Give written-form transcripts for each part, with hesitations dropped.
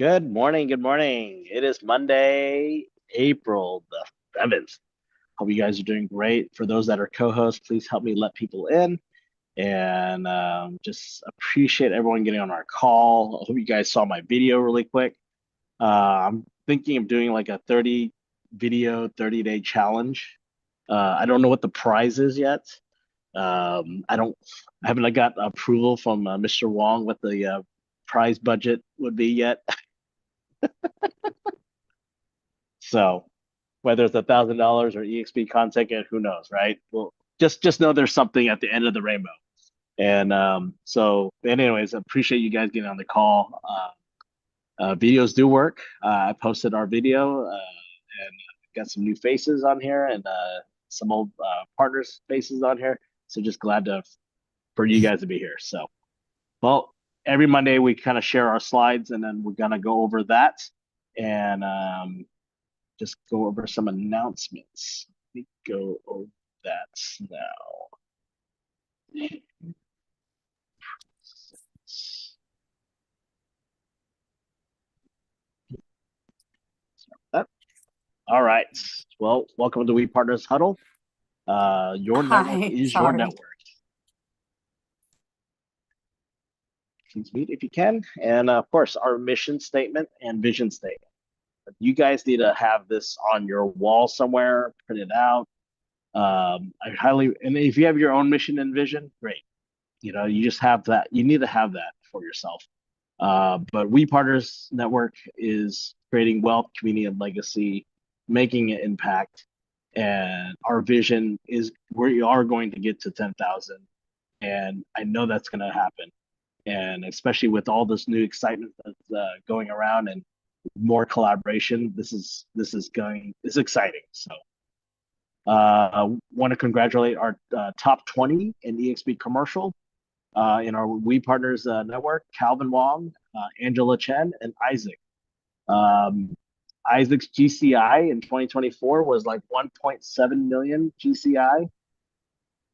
Good morning. Good morning. It is Monday, April the 7th. Hope you guys are doing great. For those that are co-hosts, please help me let people in and just appreciate everyone getting on our call. I hope you guys saw my video really quick. I'm thinking of doing like a 30 video, 30-day challenge. I don't know what the prize is yet. I haven't got approval from Mr. Wong what the prize budget would be yet. So whether it's $1,000 or EXP content, who knows, right? Well, just know there's something at the end of the rainbow. And anyways, I appreciate you guys getting on the call. Videos do work. I posted our video and got some new faces on here and some old partners' faces on here. So just glad for you guys to be here. So, well, every Monday we kind of share our slides and then we're gonna go over that and just go over some announcements. Let me go over that now. All right. Well, welcome to We Partners Huddle. Your network Hi, is your sorry. network. Please meet if you can. And of course, our mission statement and vision statement. You guys need to have this on your wall somewhere, print it out. And if you have your own mission and vision, great. You just have that. You need to have that for yourself. But We Partners Network is creating wealth, community, and legacy, making an impact. And our vision is we are going to get to 10,000. And I know that's going to happen. And especially with all this new excitement that's going around and more collaboration, this is exciting. So want to congratulate our top 20 in EXP commercial in our We Partners network, Calvin Wong, Angela Chen, and Isaac. Isaac's GCI in 2024 was like 1.7 million GCI.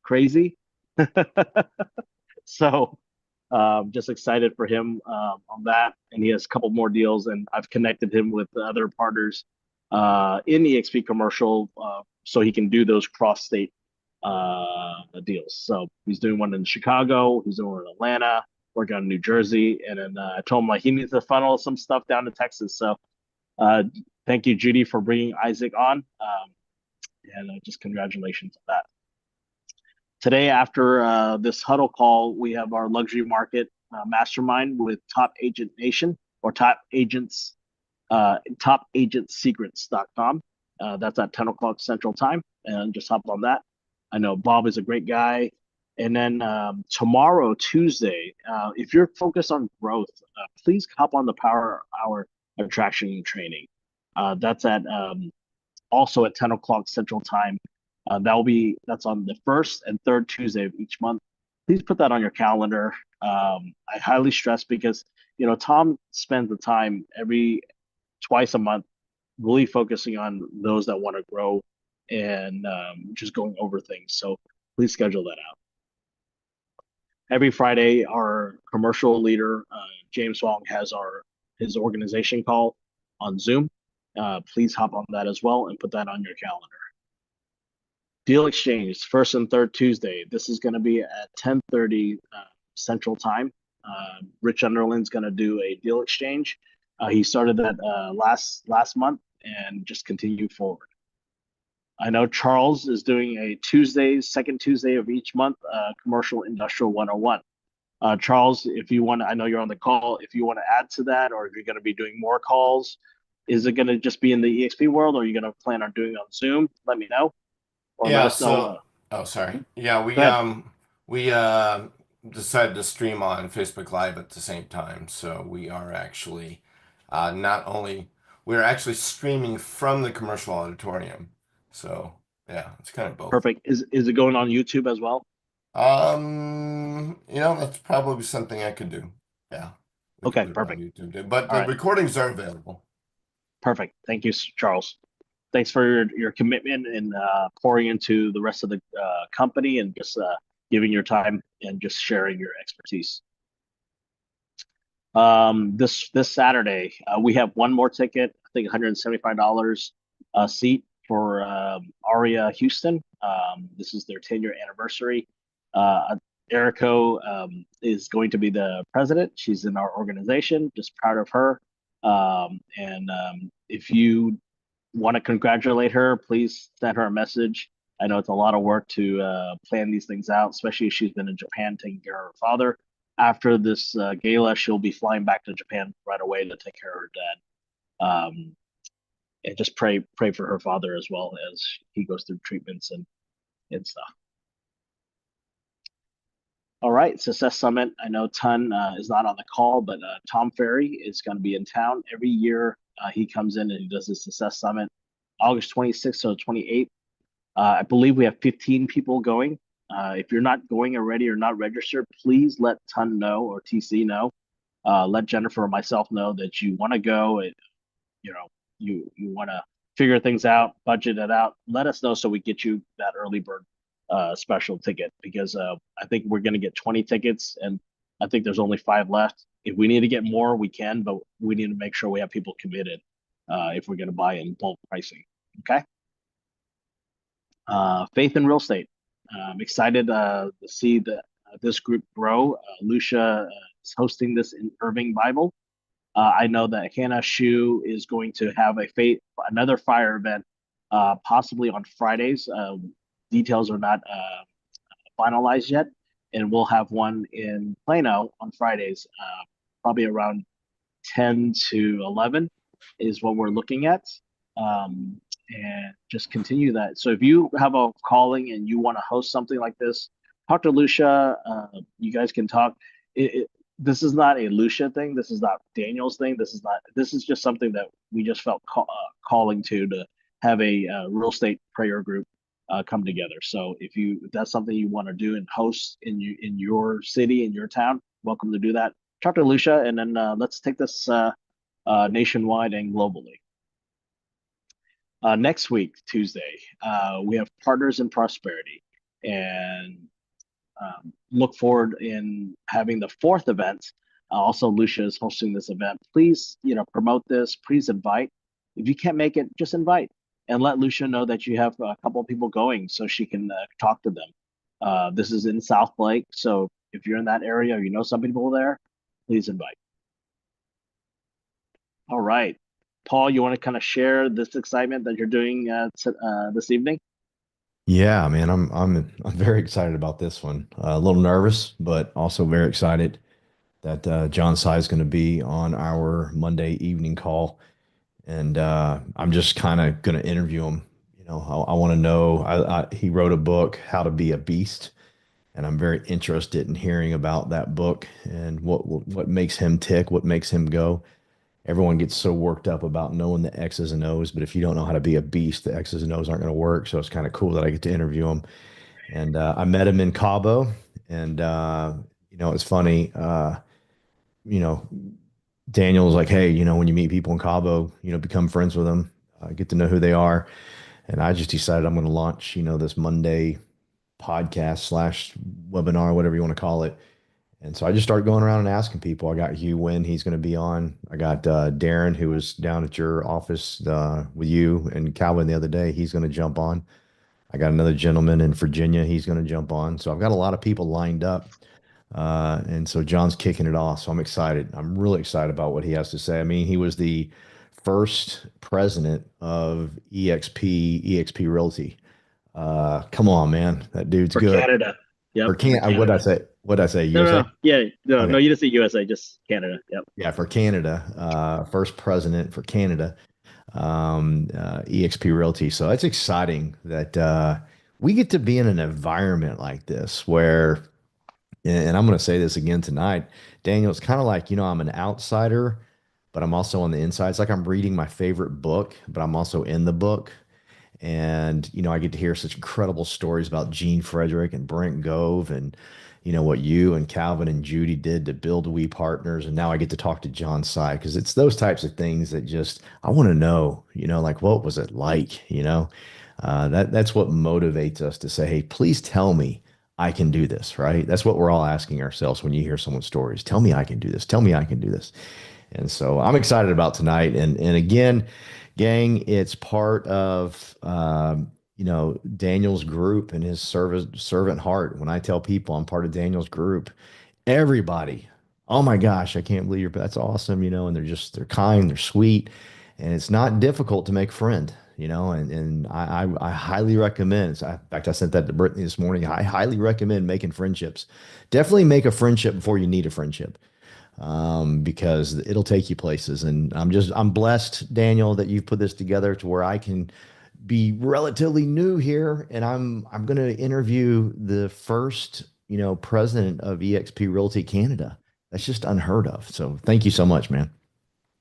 Crazy. So just excited for him on that. And he has a couple more deals, and I've connected him with other partners in EXP commercial so he can do those cross-state deals. So he's doing one in Chicago, he's doing one in Atlanta, working on New Jersey, and then I told him like he needs to funnel some stuff down to Texas. So thank you, Judy, for bringing Isaac on, and just congratulations on that. Today, after this huddle call, we have our luxury market mastermind with Top Agent Nation or Top Agents, topagentsecrets.com. That's at 10 o'clock Central Time, and just hop on that. I know Bob is a great guy. And then tomorrow, Tuesday, if you're focused on growth, please hop on the Power Hour Attraction Training. That's at also at 10 o'clock Central Time. That's on the first and third Tuesday of each month. Please put that on your calendar. I highly stress because Tom spends the time twice a month really focusing on those that want to grow and just going over things. So please schedule that out. Every Friday, our commercial leader, James Wong, has his organization call on Zoom. Please hop on that as well and put that on your calendar. Deal exchange, first and third Tuesday. This is going to be at 10:30 Central Time. Rich Underland's going to do a deal exchange. He started that last month and just continue forward. I know Charles is doing a second Tuesday of each month, Commercial Industrial 101. Charles, if you want, I know you're on the call. If you want to add to that, or if you're going to be doing more calls, is it going to just be in the EXP world, or are you going to plan on doing it on Zoom? Let me know. Or let Yeah, us know. oh, sorry. Yeah, Go ahead. we decided to stream on Facebook Live at the same time. So we are actually not only we're actually streaming from the commercial auditorium. So yeah, it's kind of both. Perfect. Is it going on YouTube as well? That's probably something I could do. Yeah. We could Okay, put it on perfect. YouTube too. But All the right, recordings are available. perfect. Thank you, Charles. Thanks for your commitment and pouring into the rest of the company and just giving your time and just sharing your expertise. This Saturday, we have one more ticket. I think $175 a seat for Aria Houston. This is their 10-year anniversary. Erico is going to be the president. She's in our organization. Just proud of her. And if you want to congratulate her, please send her a message. I know it's a lot of work to plan these things out, especially if she's been in Japan taking care of her father. After this gala, she'll be flying back to Japan right away to take care of her dad. And just pray for her father as well as he goes through treatments and stuff. All right, Success Summit. I know Ton is not on the call, but Tom Ferry is going to be in town every year. He comes in and he does the Success Summit, August 26th to 28th. I believe we have 15 people going. If you're not going already or not registered, please let Ton know or TC know. Let Jennifer or myself know that you want to go. And, you want to figure things out, budget it out. Let us know so we get you that early bird special ticket, because I think we're going to get 20 tickets and I think there's only 5 left. If we need to get more, we can, but we need to make sure we have people committed if we're going to buy in bulk pricing. Okay. Faith in real estate. I'm excited to see this group grow. Lucia is hosting this in Irving Bible. I know that Hannah Shu is going to have another fire event, possibly on Fridays. Details are not finalized yet, and we'll have one in Plano on Fridays, probably around 10 to 11 is what we're looking at. And just continue that. So if you have a calling and you want to host something like this, talk to Lucia. You guys can talk. This is not a Lucia thing. This is not Daniel's thing. This is just something that we just felt calling to have a real estate prayer group come together. So if that's something you want to do and host in your city, in your town, welcome to do that. Talk to Lucia, and then let's take this nationwide and globally. Next week, Tuesday, we have Partners in Prosperity, and look forward in having the 4th event. Also, Lucia is hosting this event. Please, promote this. Please invite. If you can't make it, just invite and let Lucia know that you have a couple of people going so she can talk to them. This is in South Lake, so if you're in that area or you know some people there, please invite. All right. Paul, you want to kind of share this excitement that you're doing this evening? Yeah, man, I'm very excited about this one. A little nervous, but also very excited that John Sai is going to be on our Monday evening call, and I'm just kind of going to interview him. I want to know. He wrote a book, How to Be a Beast, and I'm very interested in hearing about that book and what makes him tick, what makes him go. Everyone gets so worked up about knowing the X's and O's, but if you don't know how to be a beast, the X's and O's aren't going to work. So it's kind of cool that I get to interview him. And I met him in Cabo, and it's funny. You know, Daniel was like, "Hey, when you meet people in Cabo, become friends with them, get to know who they are." And I just decided I'm going to launch, this Monday podcast slash webinar, whatever you want to call it. And so I just started going around and asking people. I got Hugh Wynn, he's going to be on. I got Darren, who was down at your office with you and Calvin the other day. He's going to jump on. I got another gentleman in Virginia. He's going to jump on. So I've got a lot of people lined up. And so John's kicking it off. So I'm excited. I'm really excited about what he has to say. I mean, he was the first president of EXP Realty. Come on, man. That dude's For good. Canada. Yep. Or can't For what did I Canada. say? What did I say? No, USA? no, yeah, no, Okay. no, you didn't say USA, just Canada. Yep. Yeah, for Canada, first president for Canada, EXP Realty. So it's exciting that we get to be in an environment like this where, and I'm going to say this again tonight, Daniel, it's kind of like, I'm an outsider, but I'm also on the inside. It's like I'm reading my favorite book, but I'm also in the book. And, I get to hear such incredible stories about Gene Frederick and Brent Gove and, what you and Calvin and Judy did to build We Partners. And now I get to talk to John Sy because it's those types of things that just, I want to know, like, what was it like, that's what motivates us to say, hey, please tell me. I can do this, right? That's what we're all asking ourselves when you hear someone's stories. Tell me I can do this. Tell me I can do this. And so I'm excited about tonight. And again, gang, it's part of Daniel's group and his servant heart. When I tell people I'm part of Daniel's group, everybody, oh my gosh, I can't believe that's awesome, and they're kind, they're sweet, and it's not difficult to make a friend, and I highly recommend. In fact, I sent that to Brittany this morning. I highly recommend making friendships. Definitely make a friendship before you need a friendship, because it'll take you places. And I'm blessed, Daniel, that you've put this together to where I can be relatively new here, and I'm going to interview the first, president of eXp Realty Canada. That's just unheard of. So thank you so much, man.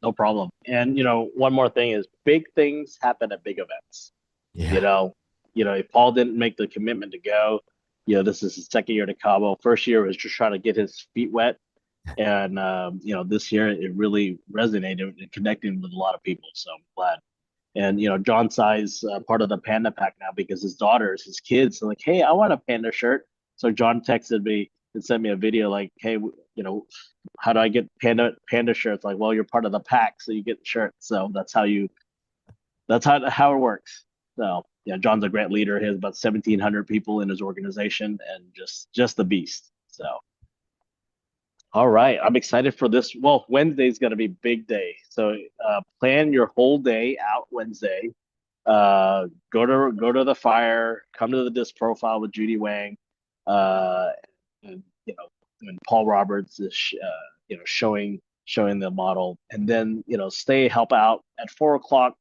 No problem. And one more thing is big things happen at big events. You Yeah. know, if Paul didn't make the commitment to go, this is his second year to Cabo. First year was just trying to get his feet wet. And this year it really resonated and connecting with a lot of people. So I'm glad. And John Sai's part of the Panda Pack now because his kids are like, hey, I want a panda shirt. So John texted me and sent me a video like, hey, how do I get panda shirts? Like, well, you're part of the pack, so you get the shirt. So that's how it works. So yeah, John's a great leader. He has about 1,700 people in his organization, and just the beast. So all right, I'm excited for this. Well, Wednesday's gonna be big day. So plan your whole day out Wednesday. Go to the fire. Come to the disc profile with Judy Wang. And, when Paul Roberts is showing the model, and then stay help out at 4 o'clock.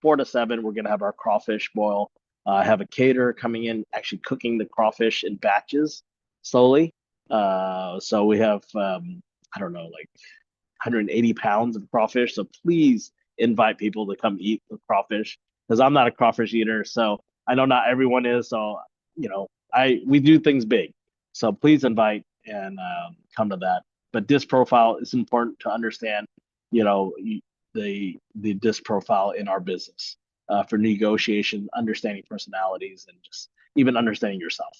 4 to 7, we're gonna have our crawfish boil. I have a caterer coming in, actually cooking the crawfish in batches slowly. So we have I don't know, like 180 pounds of crawfish. So please invite people to come eat the crawfish because I'm not a crawfish eater. So I know not everyone is. So we do things big. So please invite and come to that. But disc profile is important to understand. The disc profile in our business for negotiation, understanding personalities, and just even understanding yourself.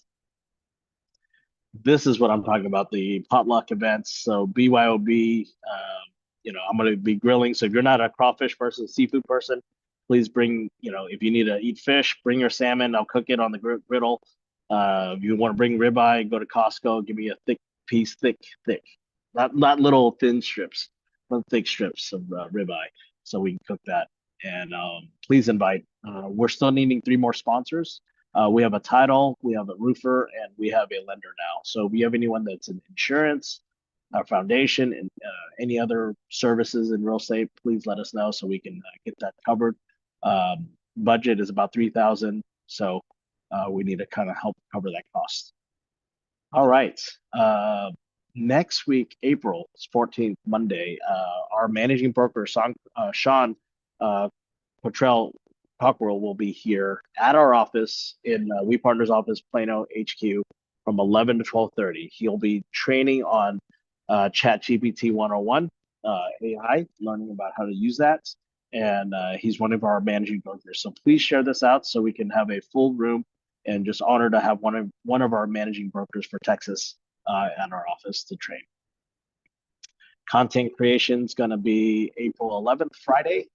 This is what I'm talking about, the potluck events. So BYOB, I'm going to be grilling. So if you're not a crawfish person, seafood person, please bring, if you need to eat fish, bring your salmon. I'll cook it on the griddle. If you want to bring ribeye, go to Costco. Give me a thick piece, thick, not little thin strips, but thick strips of ribeye, so we can cook that. And please invite. We're still needing 3 more sponsors. We have a title, we have a roofer, and we have a lender now. So if you have anyone that's in insurance, our foundation, and any other services in real estate, please let us know so we can get that covered. Budget is about $3,000, so we need to kind of help cover that cost. All right. Next week, April 14th, Monday, our managing broker, Sean Cottrell Cockrell, will be here at our office in We Partners office, Plano HQ, from 11 to 12:30. He'll be training on ChatGPT 101, AI, learning about how to use that. And he's one of our managing brokers. So please share this out so we can have a full room, and just honored to have one of our managing brokers for Texas at our office to train. Content creation is going to be April 11th, Friday.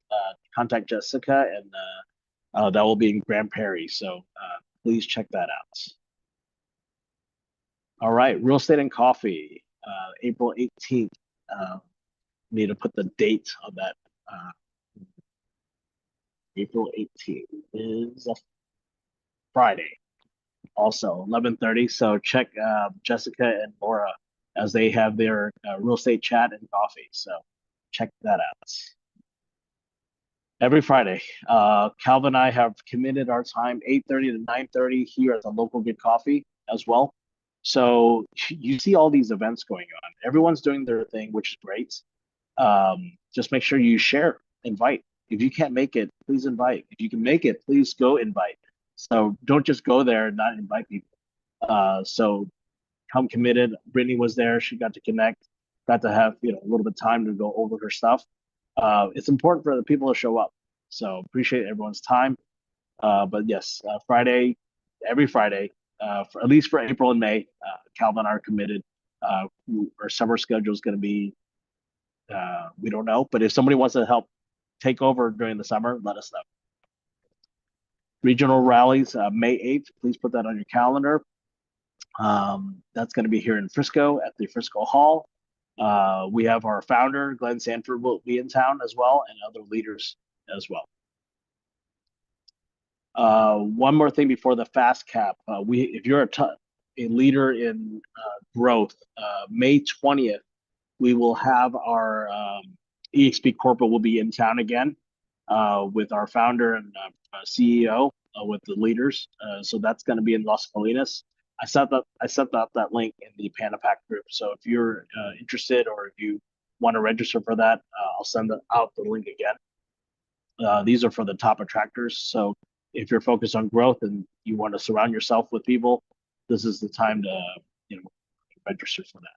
Contact Jessica, and that will be in Grand Prairie. So please check that out. All right, Real Estate and Coffee, April 18th. Need to put the date on that. April 18th is a Friday, also 11:30. So check Jessica and Laura as they have their real estate chat and coffee. So check that out. Every Friday, Calvin and I have committed our time 8:30 to 9:30 here at the local Good Coffee as well. So you see all these events going on. Everyone's doing their thing, which is great. Just make sure you share, invite. If you can't make it, please invite. If you can make it, please go invite. So don't just go there and not invite people. So come committed. Brittany was there. She got to connect, got to have a little bit of time to go over her stuff. It's important for the people to show up. So appreciate everyone's time. But yes, every Friday, for at least for April and May. Calvin and I are committed. Our summer schedule is going to be, we don't know, but if somebody wants to help take over during the summer, let us know. Regional rallies, May 8th. Please put that on your calendar. That's going to be here in Frisco at the Frisco Hall. We have our founder, Glenn Sanford, will be in town as well, and other leaders as well. One more thing before the fast cap. If you're a leader in growth, May 20th, we will have our EXP Corporate will be in town again with our founder and CEO with the leaders. So that's going to be in Las Colinas. I sent out that link in the PanaPac group. So if you're interested or if you want to register for that, I'll send out the link again. These are for the top attractors. So if you're focused on growth and you want to surround yourself with people, this is the time to register for that.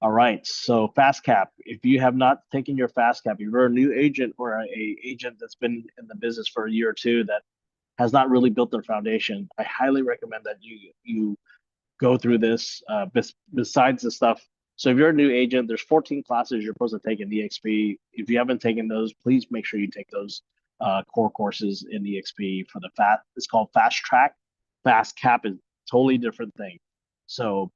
All right, so fast cap. If you have not taken your fast cap, if you're a new agent or a agent that's been in the business for a year or two that has not really built their foundation, I highly recommend that you go through this. Besides the stuff, so if you're a new agent, there's 14 classes you're supposed to take in EXP. If you haven't taken those, please make sure you take those core courses in EXP for the it's called Fast Track. Fast Cap is a totally different thing. So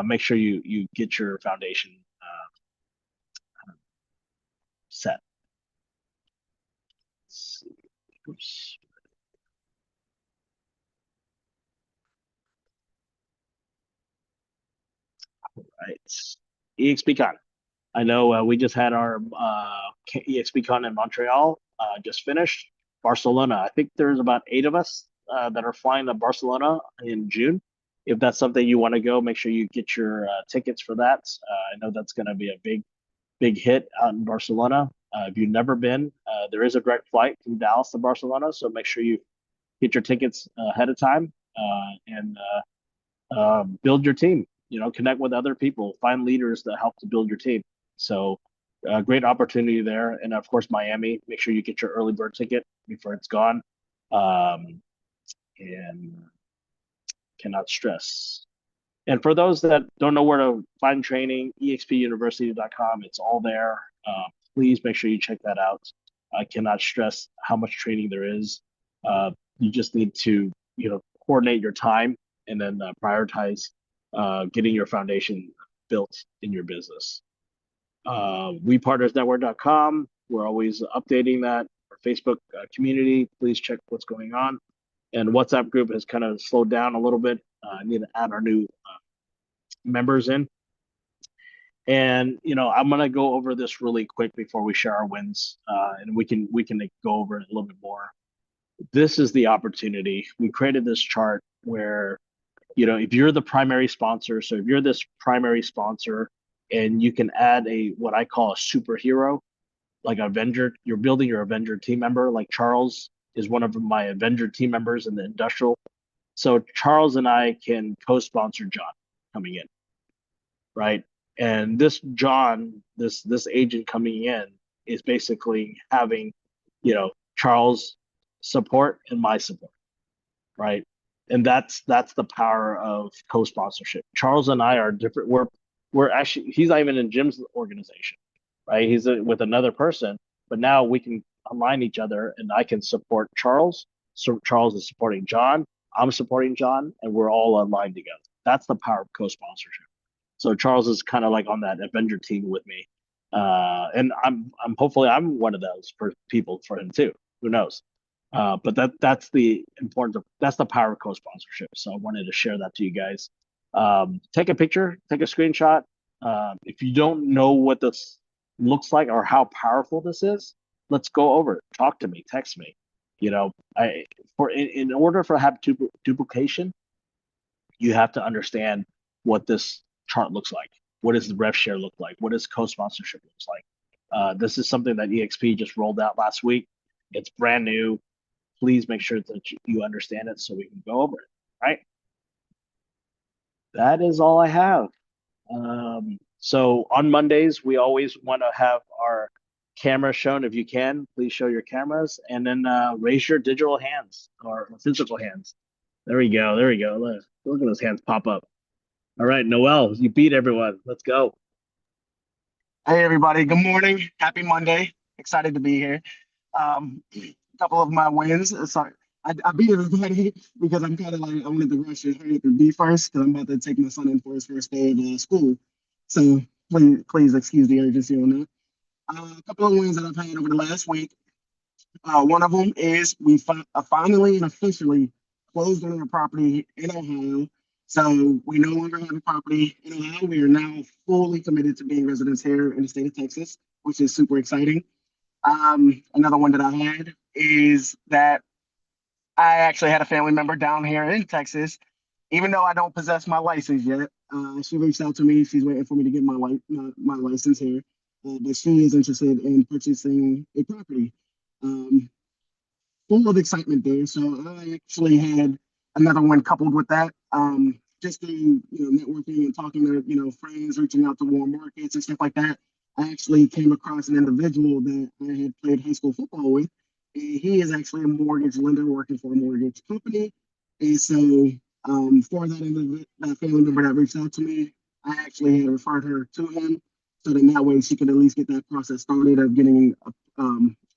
make sure you get your foundation set. Let's see. Oops. All right. EXPCon. I know we just had our EXPCon in Montreal just finished. Barcelona. I think there's about 8 of us that are flying to Barcelona in June. If that's something you want to go, make sure you get your tickets for that. I know that's going to be a big hit out in Barcelona. If you've never been, there is a direct flight from Dallas to Barcelona, so make sure you get your tickets ahead of time and build your team. Connect with other people, find leaders that help to build your team. So great opportunity there. And of course, Miami, make sure you get your early bird ticket before it's gone. And cannot stress. And for those that don't know where to find training, expuniversity.com, it's all there. Please make sure you check that out. I cannot stress how much training there is. You just need to, coordinate your time and then prioritize getting your foundation built in your business. WePartnersNetwork.com. We're always updating that. Our Facebook community, please check what's going on. And WhatsApp group has kind of slowed down a little bit. I need to add our new members in. And I'm gonna go over this really quick before we share our wins, and we can go over it a little bit more. This is the opportunity. We created this chart where, if you're the primary sponsor, so if you're this primary sponsor, and you can add what I call a superhero, like Avenger. You're building your Avenger team member, like Charles is one of my Avenger team members in the industrial. So Charles and I can co-sponsor John coming in, right? And this John, this agent coming in is basically having, Charles' support and my support, right? And that's the power of co-sponsorship. Charles and I are different. We're actually, he's not even in Jim's organization, right? He's with another person, but now we can align each other, and I can support Charles. So Charles is supporting John. I'm supporting John, and we're all aligned together. That's the power of co-sponsorship. So Charles is kind of like on that Avenger team with me, and I'm hopefully I'm one of those people for him too. Who knows? But that's the importance of that's the power of co-sponsorship. So I wanted to share that to you guys. Take a picture, take a screenshot. If you don't know what this looks like or how powerful this is, let's go over it. Talk to me, text me. In order for have duplication, you have to understand what this chart looks like. What does the rev share look like? What does co-sponsorship looks like? This is something that EXP just rolled out last week. It's brand new. Please make sure that you understand it so we can go over it, right? That is all I have. So on Mondays, we always want to have our camera shown. If you can, please show your cameras, and then raise your digital hands or physical hands. There we go. There we go. Look at those hands pop up. All right, Noel, you beat everyone. Let's go. Hey everybody, good morning. Happy Monday. Excited to be here. A couple of my wins. Sorry, I beat everybody because I'm kind of like I wanted to rush and hurry up and be first because I'm about to take my son in for his first day of school. So please excuse the urgency on that. A couple of wins that I've had over the last week. One of them is finally and officially closed on our property in Ohio. So we no longer have a property in Ohio. We are now fully committed to being residents here in the state of Texas, which is super exciting. Another one that I had is that I actually had a family member down here in Texas, even though I don't possess my license yet. She reached out to me. She's waiting for me to get my license here, but she is interested in purchasing a property. Um, Full of excitement there. So I actually had another one coupled with that. Just through networking and talking to friends, reaching out to warm markets and stuff like that. I actually came across an individual that I had played high school football with, and he is actually a mortgage lender working for a mortgage company. And so for that family member that reached out to me, I actually had referred her to him, so then that way she could at least get that process started of getting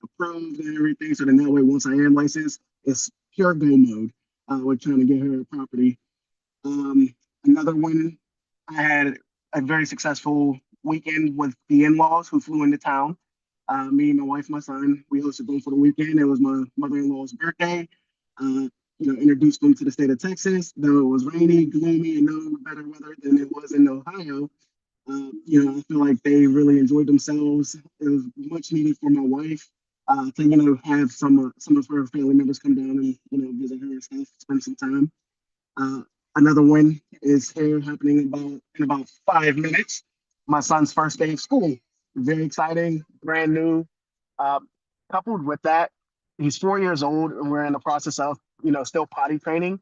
approved and everything. So then that way, once I am licensed, it's pure go mode. We're trying to get her a property. Another one, I had a very successful weekend with the in-laws who flew into town. Me, my wife, my son, we hosted them for the weekend. It was my mother-in-law's birthday. Introduced them to the state of Texas. Though it was rainy, gloomy, and no better weather than it was in Ohio. I feel like they really enjoyed themselves. It was much needed for my wife to have some of her family members come down and visit her and stuff, spend some time. Uh, Another one is here happening in about 5 minutes. My son's first day of school. Very exciting, brand new. Uh, Coupled with that, he's 4 years old, and we're in the process of still potty training.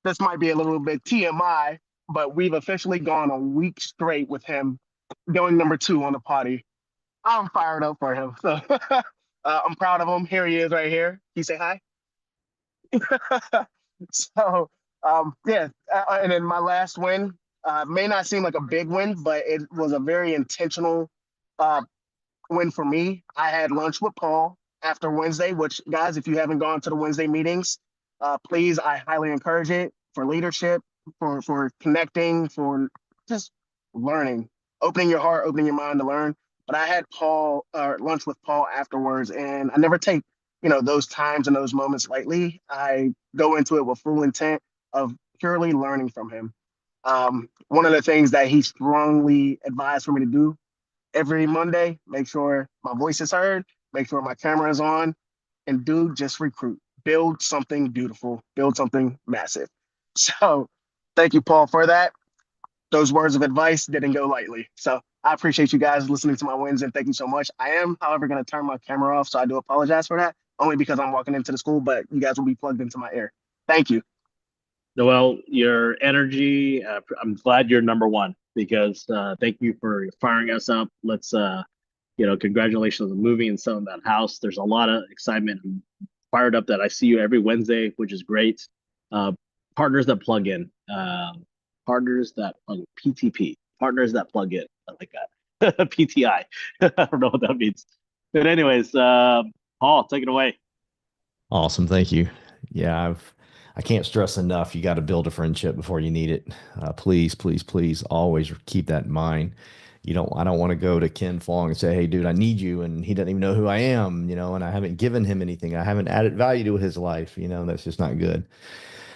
This might be a little bit TMI, but we've officially gone a week straight with him going number two on the potty. I'm fired up for him. So I'm proud of him. Here he is right here. Can you say hi? So yeah, and then my last win may not seem like a big win, but it was a very intentional uh, win for me. I had lunch with Paul after Wednesday, which guys, if you haven't gone to the Wednesday meetings, please, I highly encourage it for leadership, for connecting, for just learning, opening your heart, opening your mind to learn. But I had Paul lunch with Paul afterwards, and I never take those times and those moments lightly. I go into it with full intent of purely learning from him. One of the things that he strongly advised for me to do every Monday, make sure my voice is heard, make sure my camera is on, and do just recruit. Build something beautiful, build something massive. So thank you, Paul, for that. Those words of advice didn't go lightly. So I appreciate you guys listening to my wins and thank you so much. I am, however, going to turn my camera off. So I do apologize for that, only because I'm walking into the school, but you guys will be plugged into my ear. Thank you. Noel, your energy, I'm glad you're number one because thank you for firing us up. Let's, congratulations on moving and selling that house. There's a lot of excitement. I'm fired up that I see you every Wednesday, which is great. Partners that plug in, partners that plug PTP, partners that plug in. I like that. PTI. I don't know what that means. But anyways, Paul, take it away. Awesome. Thank you. Yeah, I can't stress enough. You got to build a friendship before you need it. Please, please, please always keep that in mind. I don't want to go to Ken Fong and say, hey, dude, I need you. And he doesn't even know who I am, and I haven't given him anything. I haven't added value to his life. That's just not good.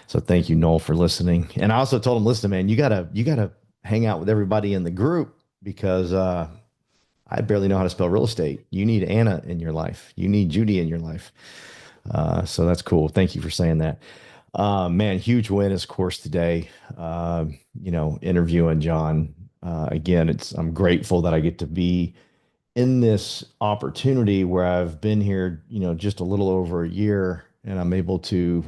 So thank you, Noel, for listening. And I also told him, listen, man, you gotta hang out with everybody in the group because I barely know how to spell real estate. You need Anna in your life. You need Judy in your life. So that's cool. Thank you for saying that. Man, huge win, of course, today. Interviewing John. Again, I'm grateful that I get to be in this opportunity where I've been here, just a little over a year, and I'm able to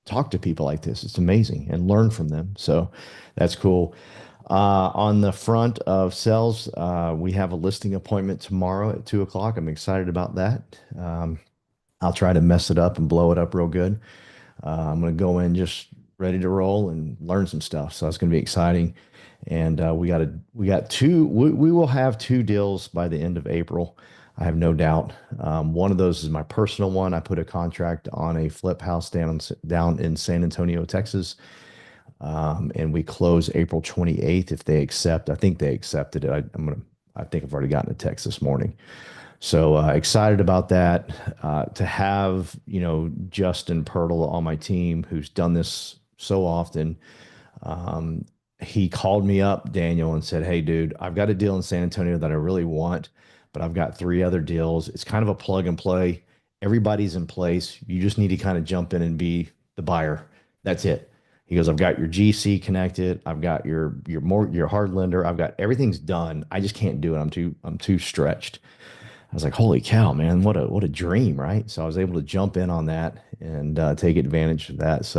talk to people like this. It's amazing and learn from them. So that's cool. On the front of sales, we have a listing appointment tomorrow at 2:00. I'm excited about that. I'll try to mess it up and blow it up real good. I'm going to go in just ready to roll and learn some stuff. So that's going to be exciting. And we will have 2 deals by the end of April. I have no doubt. One of those is my personal one. I put a contract on a flip house down in San Antonio, Texas. And we close April 28th if they accept. I think they accepted it. I think I've already gotten a text this morning. So excited about that. To have, Justin Pirtle on my team, who's done this so often. He called me up, Daniel, and said, "Hey, dude, I've got a deal in San Antonio that I really want, but I've got 3 other deals. It's kind of a plug and play. Everybody's in place. You just need to kind of jump in and be the buyer. That's it." He goes, "I've got your GC connected. I've got your hard lender. I've got everything's done. I just can't do it. I'm too stretched." I was like, "Holy cow, man! What a dream, right?" So I was able to jump in on that and take advantage of that. So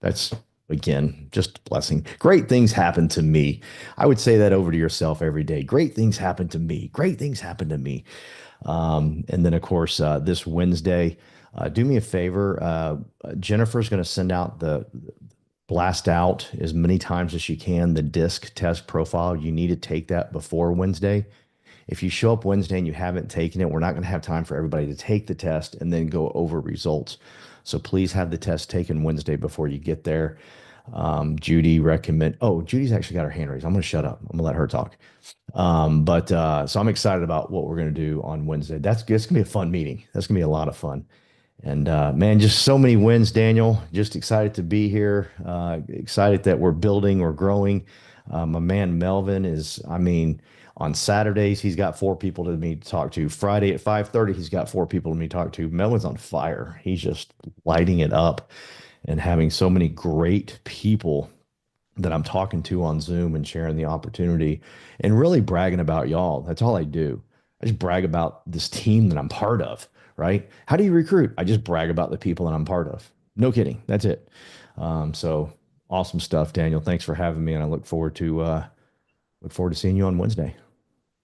that's again just a blessing. Great things happen to me. I would say that over to yourself every day. Great things happen to me. Great things happen to me. And then of course this Wednesday, do me a favor. Jennifer's going to send out the blast out as many times as she can the disc test profile. You need to take that before Wednesday. If you show up Wednesday and you haven't taken it, we're not going to have time for everybody to take the test and then go over results. So please have the test taken Wednesday before you get there. Judy's actually got her hand raised. I'm going to shut up. I'm going to let her talk. So I'm excited about what we're going to do on Wednesday. It's going to be a fun meeting. That's going to be a lot of fun. And man, just so many wins, Daniel. Just excited to be here. Excited that we're building, we're growing. My man Melvin on Saturdays, he's got 4 people to me to talk to. Friday at 5:30, he's got 4 people to me to talk to. Melvin's on fire. He's just lighting it up and having so many great people that I'm talking to on Zoom and sharing the opportunity and really bragging about y'all. That's all I do. I just brag about this team that I'm part of, right? How do you recruit? I just brag about the people that I'm part of. No kidding. That's it. So awesome stuff, Daniel. Thanks for having me. And I look forward to seeing you on Wednesday.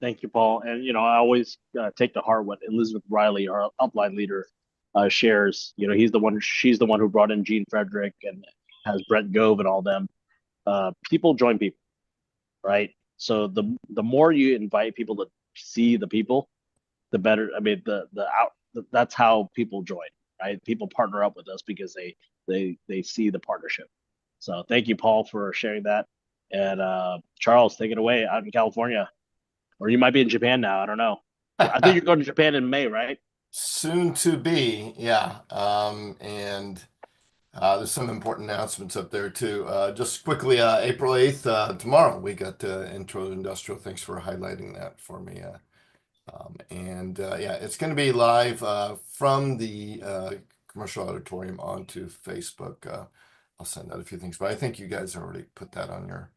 Thank you, Paul. And I always take to heart what Elizabeth Riley, our upline leader, shares. She's the one who brought in Gene Frederick and has Brent Gove and all them. People join people, right? So the more you invite people to see the people, the better. I mean, that's how people join, right? People partner up with us because they see the partnership. So thank you, Paul, for sharing that. And Charles, take it away out in California. Or you might be in Japan now. I don't know. I think you're going to Japan in May, right? Soon to be, yeah. And there's some important announcements up there too. Just quickly, April 8th, tomorrow, we got Intro to Industrial. Thanks for highlighting that for me. Yeah, it's going to be live from the commercial auditorium onto Facebook. I'll send out a few things, but I think you guys already put that on your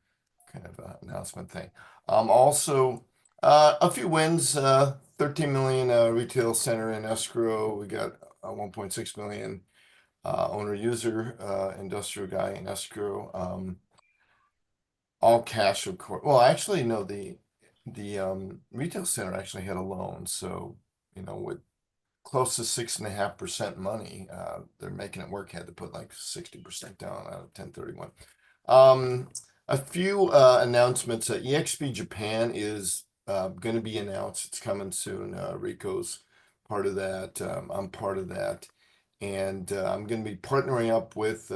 kind of announcement thing. Also, a few wins, 13 million retail center in escrow. We got 1.6 million owner user industrial guy in escrow. All cash, of course. Well, actually, no, the retail center actually had a loan. So, with close to 6.5% money, they're making it work. Had to put like 60% down out of 1031. A few announcements. EXP Japan is going to be announced. It's coming soon. Rico's part of that. I'm part of that. And I'm going to be partnering up with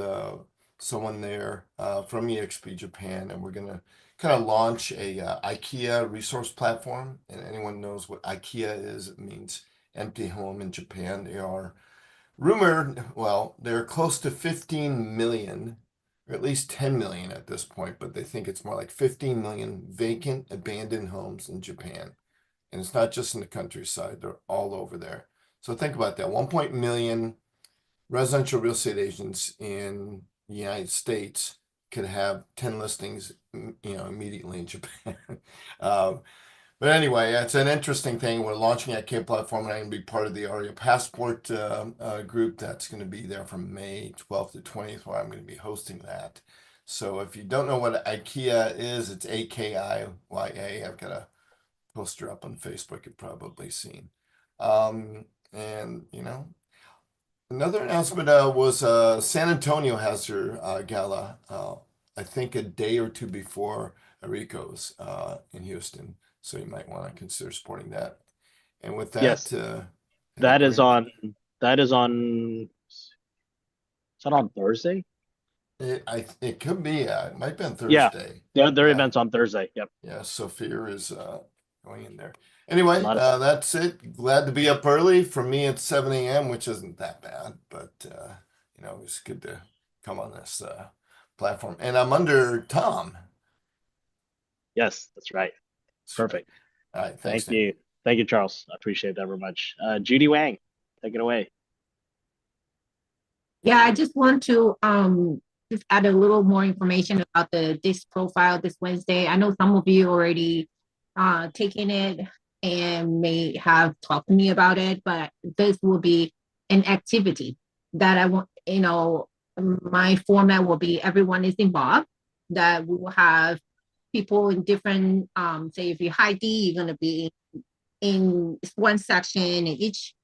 someone there from EXP Japan. And we're going to kind of launch a IKEA resource platform. And anyone knows what IKEA is, it means empty home in Japan. They are rumored, well, they're close to 15 million, or at least 10 million at this point, but they think it's more like 15 million vacant, abandoned homes in Japan. And it's not just in the countryside, they're all over there. So think about that, 1 million residential real estate agents in the United States could have 10 listings, immediately in Japan. But anyway, it's an interesting thing. We're launching a IKEA platform, and I'm going to be part of the ARIA Passport group that's going to be there from May 12th to 20th, where I'm going to be hosting that. So if you don't know what IKEA is, it's AKIYA. I've got a poster up on Facebook you've probably seen. And, Another announcement was San Antonio has their gala, I think a day or two before Arico's in Houston. So you might want to consider supporting that. And with that, Yes, any that is great, on. That is on. Is that on Thursday? it could be, it might be on Yeah, Thursday. their Yeah. event's on Thursday. Yep. Yeah, Sophia is going in there. Anyway, Lot of that's it. Glad to be up early. For me, it's 7 a.m., which isn't that bad, but it's good to come on this platform. And I'm under Tom. Yes, that's right. That's right. Perfect. All right, thanks, Thank Nick. you. Thank you, Charles. I appreciate that very much. Judy Wang, take it away. Yeah, I just want to just add a little more information about the disc profile this Wednesday. I know some of you already taken it and may have talked to me about it, but this will be an activity that I want, my format will be everyone is involved, that we will have people in different say if you're high D, you're gonna be in one section, and each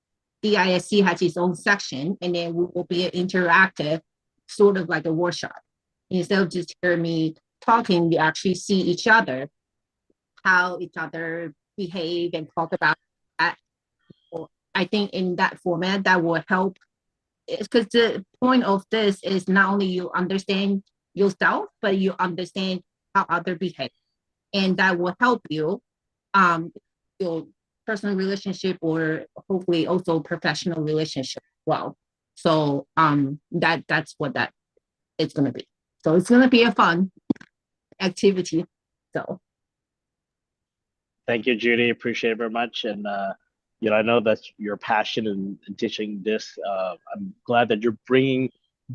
DISC has its own section, and then we will be interactive, sort of like a workshop. Instead of just hearing me talking, we actually see each other, how each other behave and talk about that. I think in that format, that will help. Because the point of this is not only you understand yourself, but you understand how other behave, and that will help you your personal relationship, or hopefully also professional relationship as well. So that's what that it's gonna be. So it's gonna be a fun activity. So Thank you, Judy. Appreciate it very much. And I know that's your passion in teaching this. I'm glad that you're bringing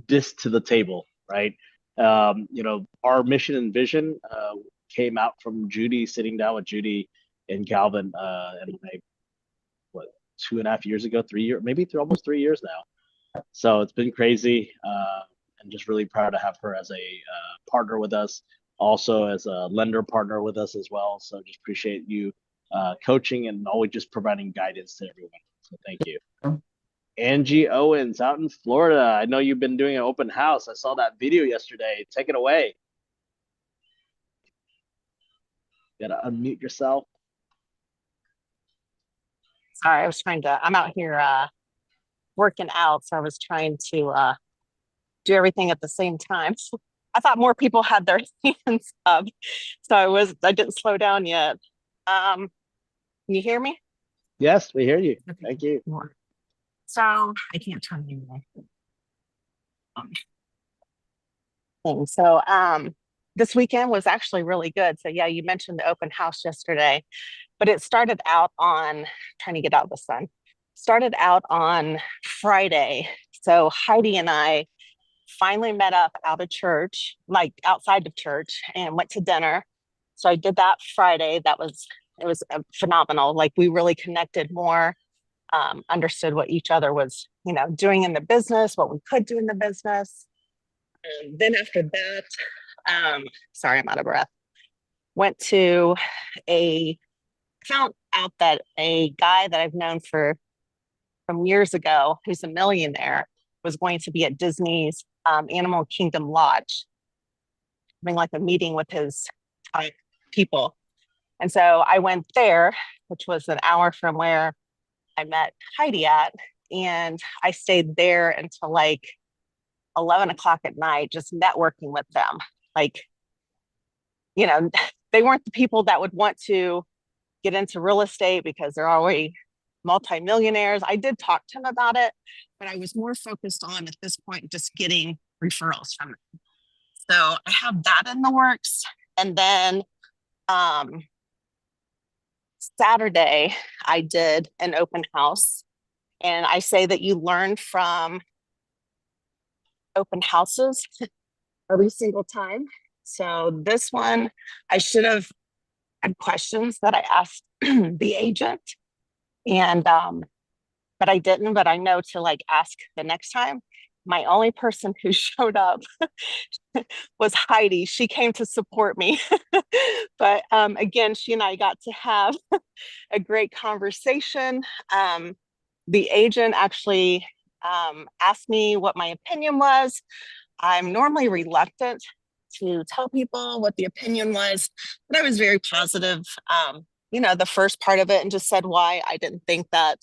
this to the table, right? Our mission and vision came out from Judy, sitting down with Judy and Calvin, and what 2.5 years ago, 3 years, maybe almost 3 years now. So it's been crazy, and just really proud to have her as a partner with us, also as a lender partner with us as well. So just appreciate you coaching and always just providing guidance to everyone. So thank you. Angie Owens out in Florida. I know you've been doing an open house. I saw that video yesterday. Take it away. You gotta unmute yourself. Sorry, I'm out here working out, so I was trying to do everything at the same time. I thought more people had their hands up, so I didn't slow down yet. Can you hear me? Yes, we hear you. Okay. Thank you. So I can't turn anyway. So this weekend was actually really good. So yeah, you mentioned the open house yesterday, but it started out on trying to get out of the sun. Started out on Friday. So Heidi and I finally met up out of church, like outside of church, and went to dinner. So I did that Friday. It was phenomenal. Like we really connected more, understood what each other was, doing in the business, what we could do in the business. Then after that, sorry, I'm out of breath. Went to found out that a guy that I've known from years ago, who's a millionaire, was going to be at Disney's Animal Kingdom Lodge, having like a meeting with his people. And so I went there, which was an hour from where I met Heidi at, and I stayed there until like 11 o'clock at night, just networking with them. Like, they weren't the people that would want to get into real estate because they're already multimillionaires. I did talk to them about it, but I was more focused on, at this point, just getting referrals from them. So I have that in the works. And then Saturday, I did an open house. And I say that you learn from open houses every single time. So this one, I should have had questions that I asked the agent, and but I didn't. But I know to like ask the next time. My only person who showed up was Heidi. She came to support me. But again, she and I got to have a great conversation. The agent actually asked me what my opinion was. I'm normally reluctant to tell people what the opinion was, but I was very positive, the first part of it, and just said why I didn't think that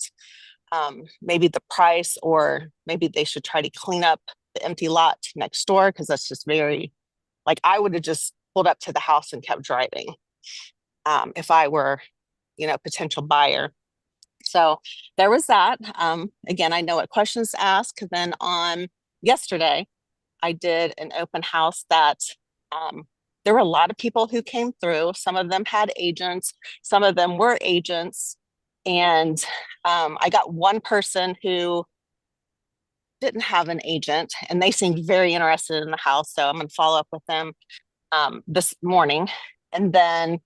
maybe the price, or maybe they should try to clean up the empty lot next door, because that's just very, like, I would have just pulled up to the house and kept driving if I were, potential buyer. So there was that. Again, I know what questions to ask. Then on yesterday, I did an open house that there were a lot of people who came through. Some of them had agents, some of them were agents. And I got one person who didn't have an agent, and they seemed very interested in the house. So I'm going to follow up with them this morning. And then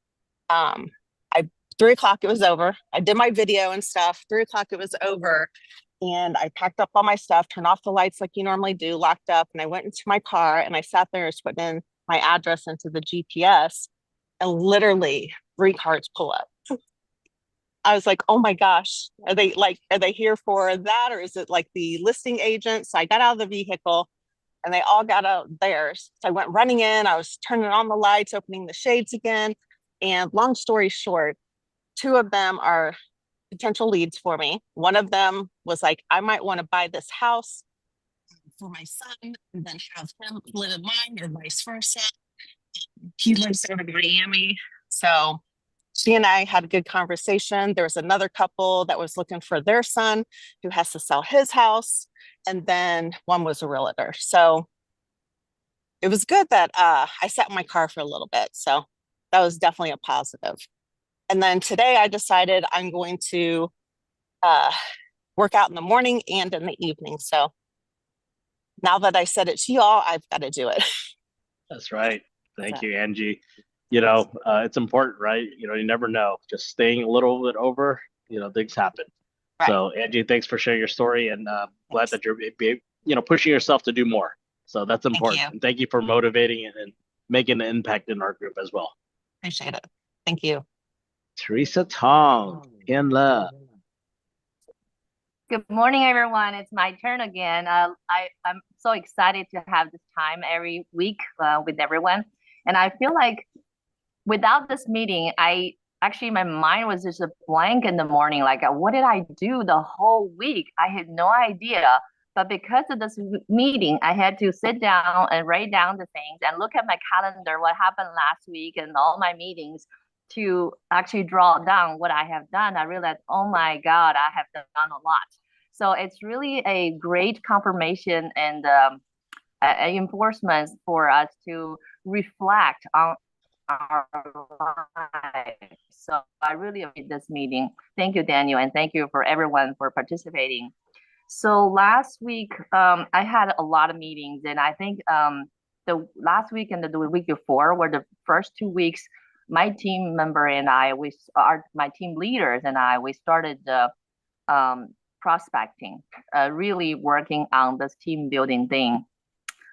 3:00, it was over. I did my video and stuff. 3:00, it was over. And I packed up all my stuff, turned off the lights like you normally do, locked up, and I went into my car and I sat there and just put in my address into the GPS, and literally 3 cars pull up. I was like, oh my gosh, are they here for that? Or is it like the listing agent? So I got out of the vehicle and they all got out theirs. So I went running in, I was turning on the lights, opening the shades again. And long story short, 2 of them are potential leads for me. One of them was like, I might want to buy this house for my son and then have him live in mine, or vice versa. He lives out of Miami. So she and I had a good conversation. There was another couple that was looking for their son who has to sell his house. And then one was a realtor. So it was good that I sat in my car for a little bit. So that was definitely a positive. And then today I decided I'm going to work out in the morning and in the evening. So now that I said it to y'all, I've got to do it. That's right. Thank you, Angie. It's important, right? You never know. Just staying a little bit over, things happen. Right. So, Angie, thanks for sharing your story, and glad that you're, pushing yourself to do more. So that's important. you. And thank you for motivating and making an impact in our group as well. Appreciate it. Thank you. Teresa Tong, in love. Good morning, everyone. It's my turn again. I'm so excited to have this time every week with everyone. And I feel like without this meeting, my mind was just a blank in the morning. Like, what did I do the whole week? I had no idea. But because of this meeting, I had to sit down and write down the things and look at my calendar, what happened last week and all my meetings, to actually draw down what I have done. I realized, oh my God, I have done a lot. So it's really a great confirmation and enforcement for us to reflect on our lives. So I really appreciate this meeting. Thank you, Daniel, and thank you for everyone for participating. So last week, I had a lot of meetings, and I think the last week and the week before were the first 2 weeks. My team member and I, my team leaders and I, we started prospecting, really working on this team building thing.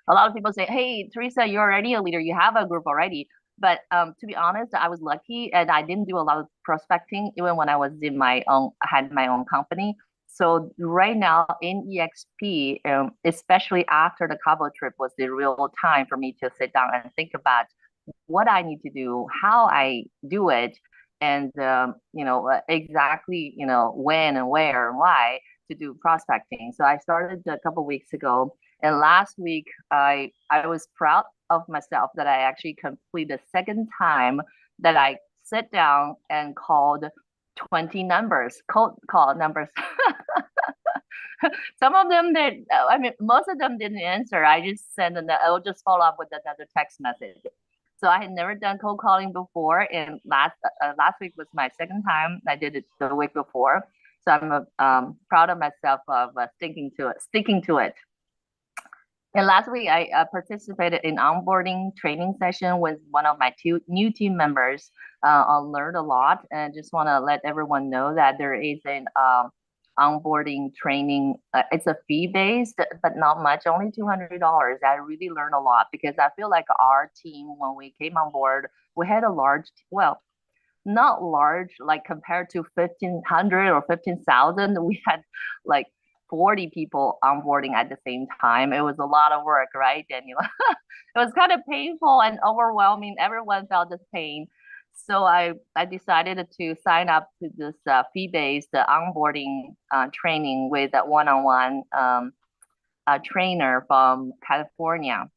A lot of people say, hey, Teresa, you're already a leader. You have a group already. But to be honest, I was lucky and I didn't do a lot of prospecting even when I was I had my own company. So right now in EXP, especially after the Cabo trip, was the real time for me to sit down and think about what I need to do, how I do it, and exactly when and where and why to do prospecting. So I started a couple of weeks ago, and last week I was proud of myself that I actually completed the second time that I sit down and called 20 numbers, cold call numbers. Some of them most of them didn't answer. I just sent I'll just follow up with another text message. So I had never done cold calling before, and last week was my second time. I did it the week before, so I'm proud of myself of sticking to it. And last week I participated in onboarding training session with one of my 2 new team members. I learned a lot, and just want to let everyone know that there is an onboarding training. It's a fee based, but not much, only $200. I really learned a lot because I feel like our team, when we came on board, we had a large, well, not large, like compared to 1,500 or 15,000, we had like 40 people onboarding at the same time. It was a lot of work, right, Daniel? It was kind of painful and overwhelming. Everyone felt this pain. So I decided to sign up to this fee-based onboarding training with a one-on-one trainer from California.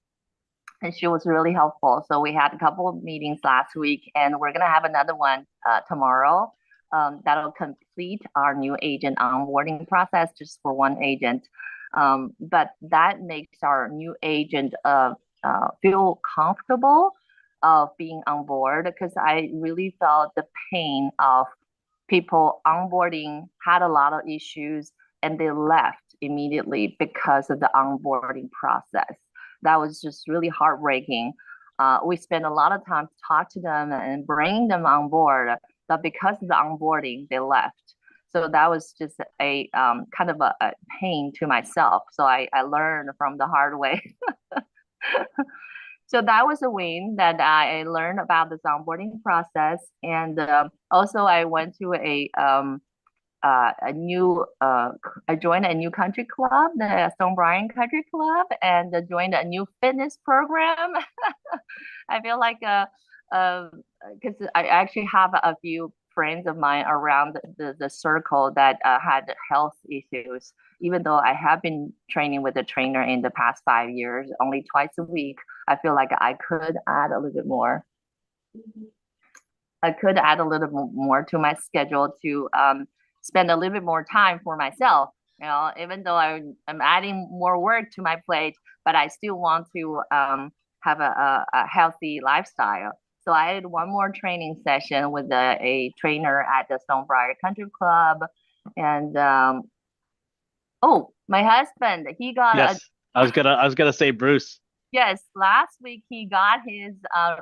And she was really helpful. So we had a couple of meetings last week, and we're gonna have another one tomorrow. That'll complete our new agent onboarding process just for one agent. But that makes our new agent feel comfortable of being on board, because I really felt the pain of people onboarding had a lot of issues and they left immediately because of the onboarding process. That was just really heartbreaking. We spent a lot of time to talk to them and bring them on board, but because of the onboarding, they left. So that was just a kind of a pain to myself. So I learned from the hard way. So that was a win that I learned about this onboarding process. And also I went to I joined a new country club, the Stone Bryan Country Club, and joined a new fitness program. I feel like because I actually have a few friends of mine around the circle that had health issues. Even though I have been training with a trainer in the past 5 years, only twice a week, I feel like I could add a little bit more. I could add a little bit more to my schedule to spend a little bit more time for myself. You know, even though I'm adding more work to my plate, but I still want to have a healthy lifestyle. So I had one more training session with a trainer at the Stone Bryan Country Club, and oh, my husband, he got Yes, I was gonna say Bruce. Yes, last week he got his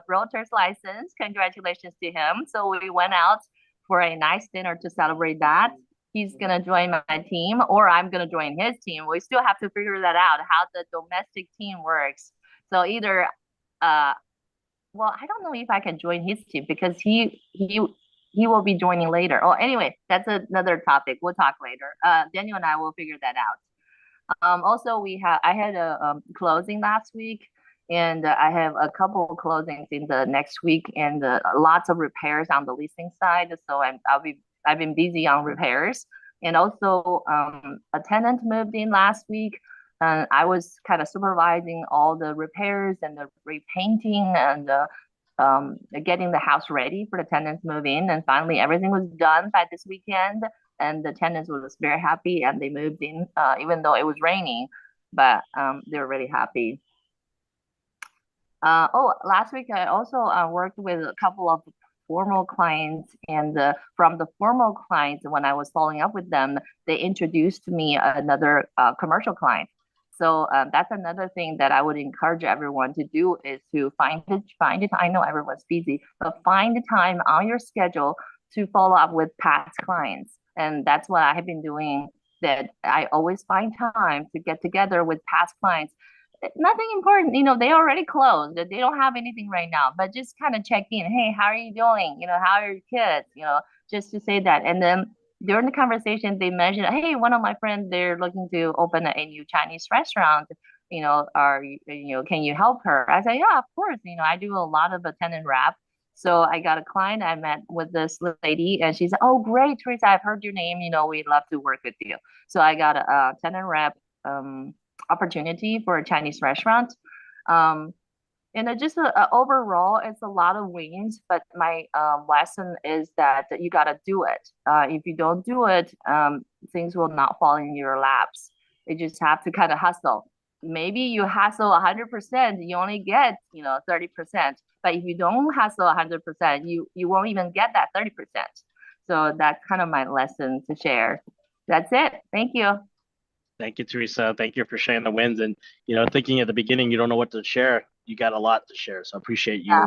realtor's license. Congratulations to him. So we went out for a nice dinner to celebrate that. He's gonna join my team, or I'm gonna join his team. We still have to figure that out, how the domestic team works. So either well, I don't know if I can join his team because he will be joining later. Oh, anyway, that's another topic. We'll talk later. Daniel and I will figure that out. Also, I had a closing last week, and I have a couple of closings in the next week, and lots of repairs on the leasing side. So I've been busy on repairs, and also a tenant moved in last week. And I was kind of supervising all the repairs and the repainting and getting the house ready for the tenants to move in. And finally, everything was done by this weekend. And the tenants was very happy, and they moved in, even though it was raining, but they were really happy. Last week I also worked with a couple of formal clients, and from the formal clients, when I was following up with them, they introduced me another commercial client. So that's another thing that I would encourage everyone to do, is to find it. I know everyone's busy, but find the time on your schedule to follow up with past clients. And that's what I have been doing, that I always find time to get together with past clients. Nothing important, they already closed. They don't have anything right now, but just kind of check in. Hey, how are you doing? How are your kids? Just to say that. And then during the conversation, they mentioned, hey, one of my friends, they're looking to open a new Chinese restaurant. Can you help her? I said, yeah, of course. I do a lot of tenant rep. So I got a client. I met with this lady, and she said, oh, great, Teresa, I've heard your name. We'd love to work with you. So I got a tenant rep opportunity for a Chinese restaurant. And just overall, it's a lot of wins, but my lesson is that you got to do it. If you don't do it, things will not fall in your laps. You just have to kind of hustle. Maybe you hustle 100%, you only get 30%. But if you don't hustle 100%, you won't even get that 30%. So that's kind of my lesson to share. That's it. Thank you. Thank you, Teresa. Thank you for sharing the wins. And thinking at the beginning, you don't know what to share. You got a lot to share. So I appreciate you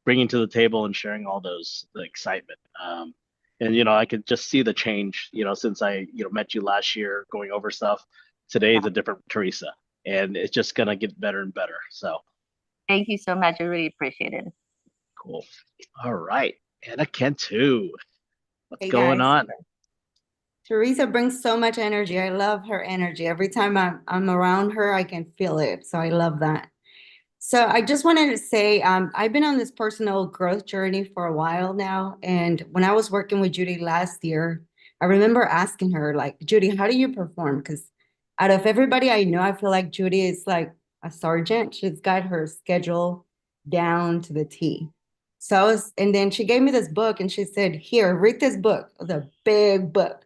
bringing to the table and sharing all the excitement. And I could just see the change. Since I met you last year, going over stuff. Today is a different Teresa, and it's just gonna get better and better. So thank you so much. I really appreciate it. Cool. All right, Anna Cantu, what's Hey, going guys. on? Teresa brings so much energy. I love her energy. Every time I'm around her, I can feel it. So I love that. So I just wanted to say, I've been on this personal growth journey for a while now. And when I was working with Judy last year, I remember asking her, like, Judy, how do you perform? Because out of everybody I know, I feel like Judy is like a sergeant. She's got her schedule down to the T. So and then she gave me this book and she said, here, read this book. It was a big book.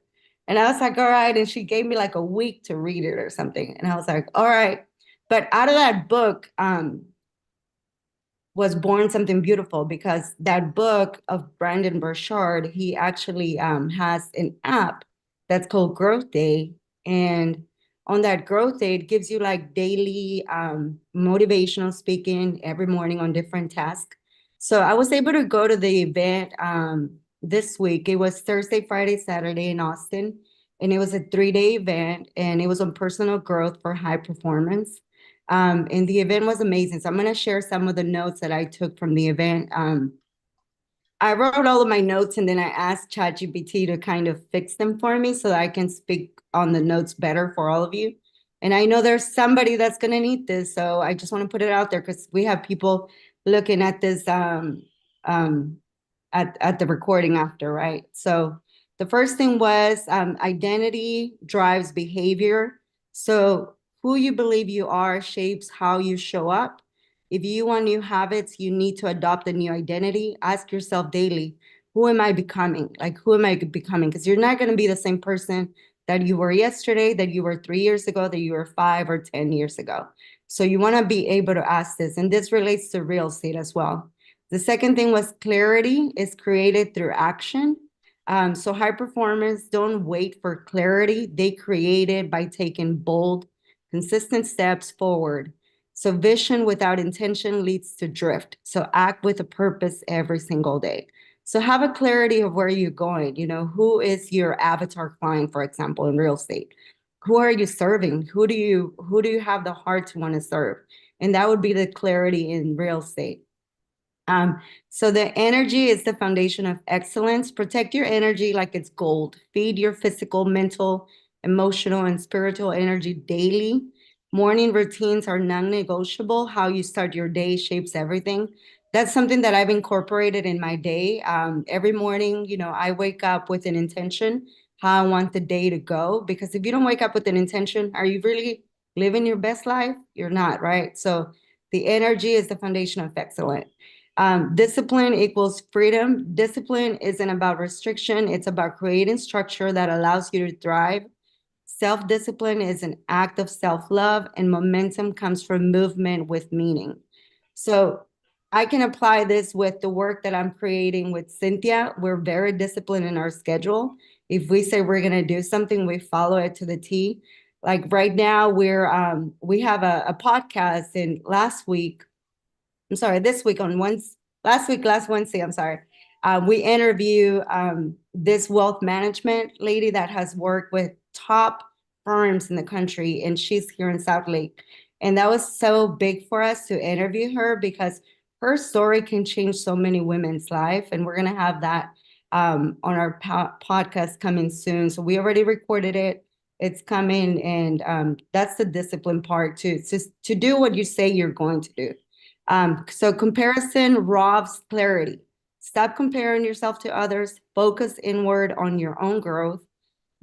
And I was like, all right. And she gave me like a week to read it or something. And I was like, all right. But out of that book, was born something beautiful, because that book of Brandon Burchard, he actually has an app that's called Growth Day. And on that Growth Day, it gives you like daily motivational speaking every morning on different tasks. So I was able to go to the event this week. It was Thursday, Friday, Saturday in Austin. And it was a 3-day event, and it was on personal growth for high performance. And the event was amazing. So I'm going to share some of the notes that I took from the event. I wrote all of my notes, and then I asked ChatGPT to kind of fix them for me so that I can speak on the notes better for all of you. And I know there's somebody that's going to need this. So I just want to put it out there, because we have people looking at this at the recording after, right? So the first thing was identity drives behavior. So who you believe you are shapes how you show up. If you want new habits, you need to adopt a new identity. Ask yourself daily, who am I becoming? Like, who am I becoming? Because you're not going to be the same person that you were yesterday, that you were 3 years ago, that you were 5 or 10 years ago. So you want to be able to ask this. And this relates to real estate as well. The second thing was clarity is created through action. So high performers don't wait for clarity. They create it by taking bold, consistent steps forward. So vision without intention leads to drift. So act with a purpose every single day. So have a clarity of where you're going. You know, who is your avatar client, for example, in real estate? Who are you serving? Who do you have the heart to want to serve? And that would be the clarity in real estate. So the energy is the foundation of excellence. Protect your energy like it's gold. Feed your physical, mental, emotional, and spiritual energy daily. Morning routines are non-negotiable. How you start your day shapes everything. That's something that I've incorporated in my day. Every morning, you know, I wake up with an intention, how I want the day to go. Because if you don't wake up with an intention, are you really living your best life? You're not, right? So the energy is the foundation of excellence. Discipline equals freedom. Discipline isn't about restriction. It's about creating structure that allows you to thrive. Self-discipline is an act of self-love, and momentum comes from movement with meaning. So I can apply this with the work that I'm creating with Cynthia. We're very disciplined in our schedule. If we say we're going to do something, we follow it to the T. Like right now, we have a podcast, and last week last Wednesday, we interview this wealth management lady that has worked with top firms in the country, and she's here in South Lake. And that was so big for us to interview her, because her story can change so many women's life. And we're going to have that on our podcast coming soon. So we already recorded it. It's coming. And that's the discipline part too. It's just to do what you say you're going to do. So comparison robs clarity. Stop comparing yourself to others. Focus inward on your own growth,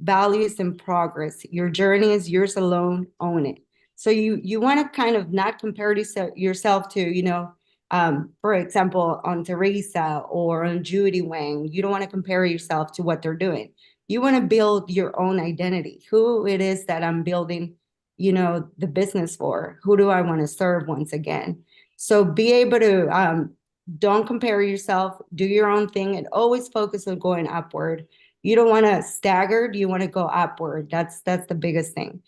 values, and progress. Your journey is yours alone. Own it. So you want to kind of not compare yourself to, you know, for example, on Teresa or on Judy Wang. You don't want to compare yourself to what they're doing. You want to build your own identity, who it is that I'm building, you know, the business for. Who do I want to serve once again? So be able to don't compare yourself, do your own thing, and always focus on going upward. You don't want to stagger, you want to go upward. That's the biggest thing.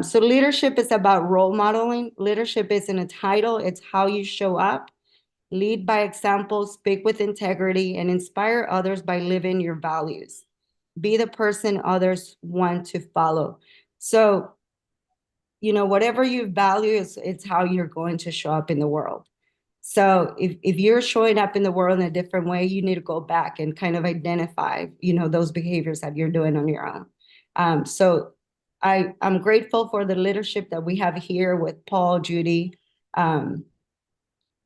So leadership is about role modeling. Leadership isn't a title, it's how you show up. Lead by example, speak with integrity, and inspire others by living your values. Be the person others want to follow. So, you know, whatever you value, it's how you're going to show up in the world. So if you're showing up in the world in a different way, you need to go back and kind of identify, you know, those behaviors that you're doing on your own. So I'm grateful for the leadership that we have here with Paul, Judy,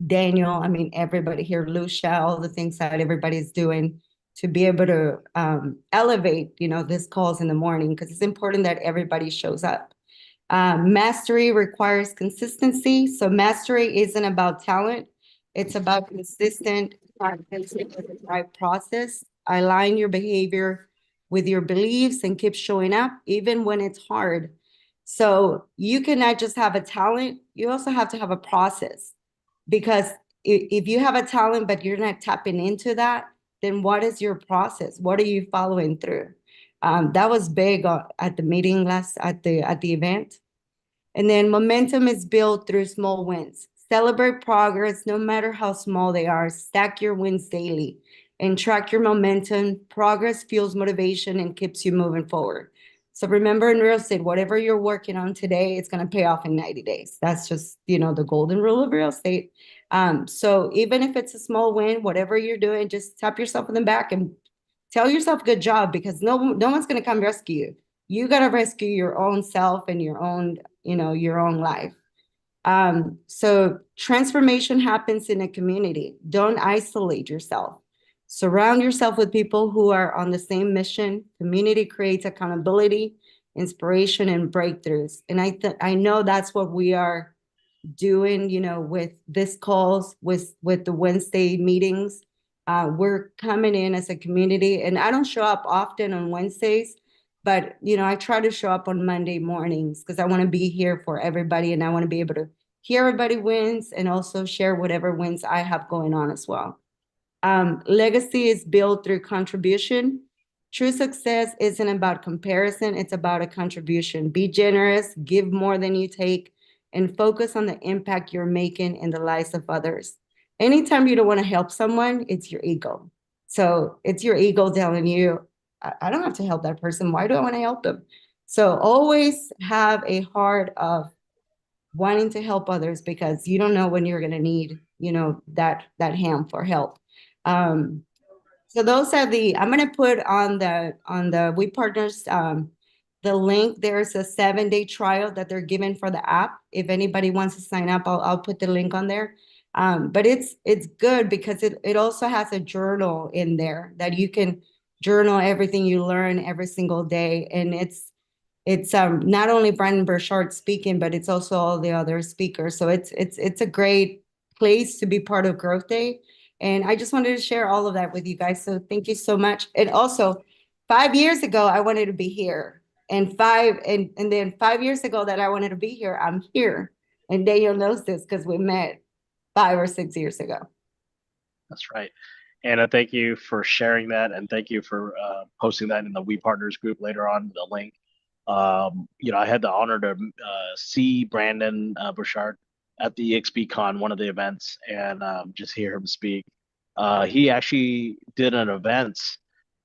Daniel, I mean, everybody here, Lucia, all the things that everybody's doing to be able to elevate, this calls in the morning, because it's important that everybody shows up. Mastery requires consistency. So mastery isn't about talent. It's about consistent practice with the right process. Align your behavior with your beliefs and keep showing up even when it's hard. So you cannot just have a talent, you also have to have a process. Because if you have a talent, but you're not tapping into that, then what is your process? What are you following through? That was big at the meeting at the event. And then momentum is built through small wins. Celebrate progress, no matter how small they are. Stack your wins daily and track your momentum. Progress fuels motivation and keeps you moving forward. So remember, in real estate, whatever you're working on today, it's going to pay off in 90 days. That's just, the golden rule of real estate. So even if it's a small win, whatever you're doing, just tap yourself in the back and tell yourself good job, because no one's going to come rescue you. You got to rescue your own self and your own life. So transformation happens in a community. Don't isolate yourself. Surround yourself with people who are on the same mission. Community creates accountability, inspiration, and breakthroughs. And I know that's what we are doing, with this calls, with the Wednesday meetings. We're coming in as a community, and I don't show up often on Wednesdays, but I try to show up on Monday mornings because I want to be here for everybody, and I want to be able to hear everybody wins and also share whatever wins I have going on as well. Legacy is built through contribution. True success isn't about comparison, it's about a contribution. Be generous, give more than you take, and focus on the impact you're making in the lives of others. Anytime you don't want to help someone, it's your ego. So it's your ego telling you, I don't have to help that person. Why do I want to help them? So always have a heart of wanting to help others, because you don't know when you're going to need, that hand for help. So those are I'm going to put on the We Partners, the link. There's a 7-day trial that they're giving for the app. If anybody wants to sign up, I'll put the link on there. But it's good because it also has a journal in there that you can journal everything you learn every single day. And it's not only Brendon Burchard speaking, but it's also all the other speakers. So it's a great place to be part of Growth Day. And I just wanted to share all of that with you guys. So thank you so much. And also 5 years ago, I wanted to be here. And then 5 years ago that I wanted to be here, I'm here. And Daniel knows this because we met 5 or 6 years ago. That's right. Anna, thank you for sharing that. And thank you for posting that in the We Partners group later on, the link. I had the honor to see Brendon Burchard at the EXPCon, one of the events, and just hear him speak. He actually did an event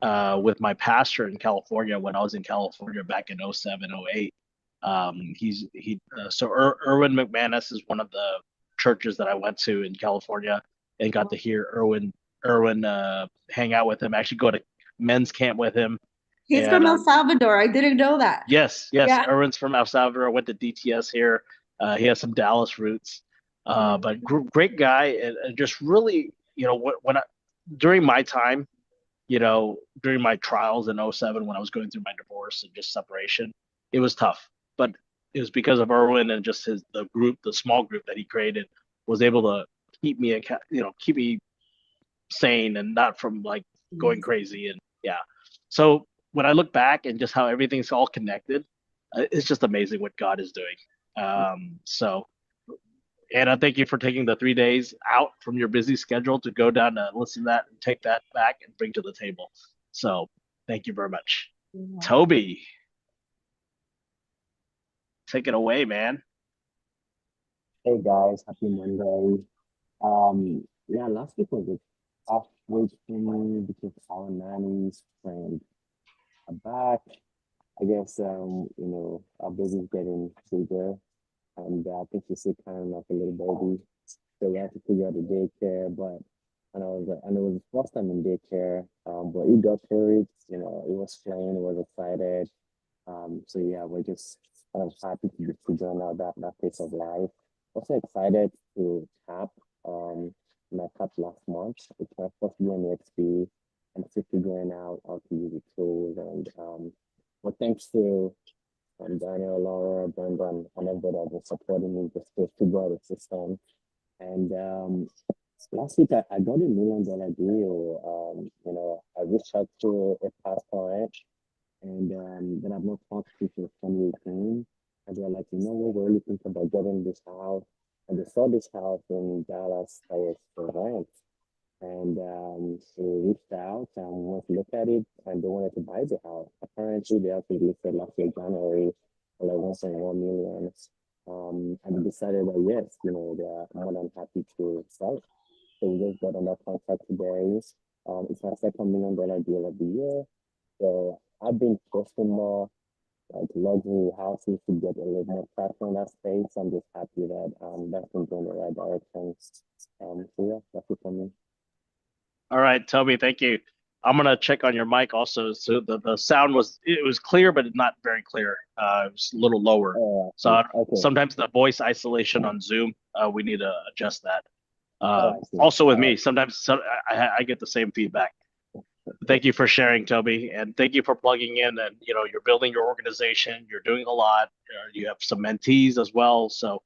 with my pastor in California when I was in California back in 07, 08. So Erwin McManus is one of the churches that I went to in California and got to hear Erwin hang out with him, actually go to men's camp with him. He's from El Salvador. I didn't know that. Yes. Yeah. Erwin's from El Salvador. I went to DTS here. He has some Dallas roots, but great guy, and just really, during my time, during my trials in 07 when I was going through my divorce and just separation, it was tough. But it was because of Erwin and just the small group that he created, was able to keep me sane and not from going crazy. And so when I look back and just how everything's all connected, it's just amazing what God is doing. So Anna, thank you for taking the 3 days out from your busy schedule to go down to listen to that and take that back and bring to the table. So thank you very much. Yeah. Toby, take it away, man. Hey guys, happy Monday. Last week was a tough week for me because our nannies friend are back. I guess our business getting bigger, and I think she's still kind of like a little baby, so we have to figure out the daycare. But and it was the first time in daycare, but it got through it. It was playing, it was excited. So yeah, we're just kind of happy to be figuring out that phase of life. Also excited to tap my cup last month. It's my first year in EXP. I'm still figuring out how to use the tools and but thanks to Daniel, Laura, Brendan, and everybody that was supporting me just to figure out the system. And last week I got $1 million deal. I reached out to a past client and then I've not talked to since 2018. And they're like, you know what, we're really thinking about getting this house. And they saw this house in Dallas that was for rent. And they reached out and wanted to look at it and they wanted to buy the house. Apparently they actually listed last year, January, for like 1.1 million. And they decided that yes, they are more than happy to sell it. So we just got under contract today. It's my second $1 million deal of the year. So I've been posting more like luxury houses to get a little more traction in that space. I'm just happy that that's been going the right direction. So yeah, that's it for me. All right, Toby, thank you. I'm gonna check on your mic also. So the sound was clear, but not very clear. It was a little lower. So Okay. sometimes the voice isolation on Zoom, we need to adjust that. I see. Also with me, sometimes I get the same feedback. Thank you for sharing, Toby, and thank you for plugging in. And you're building your organization. You're doing a lot. You have some mentees as well, so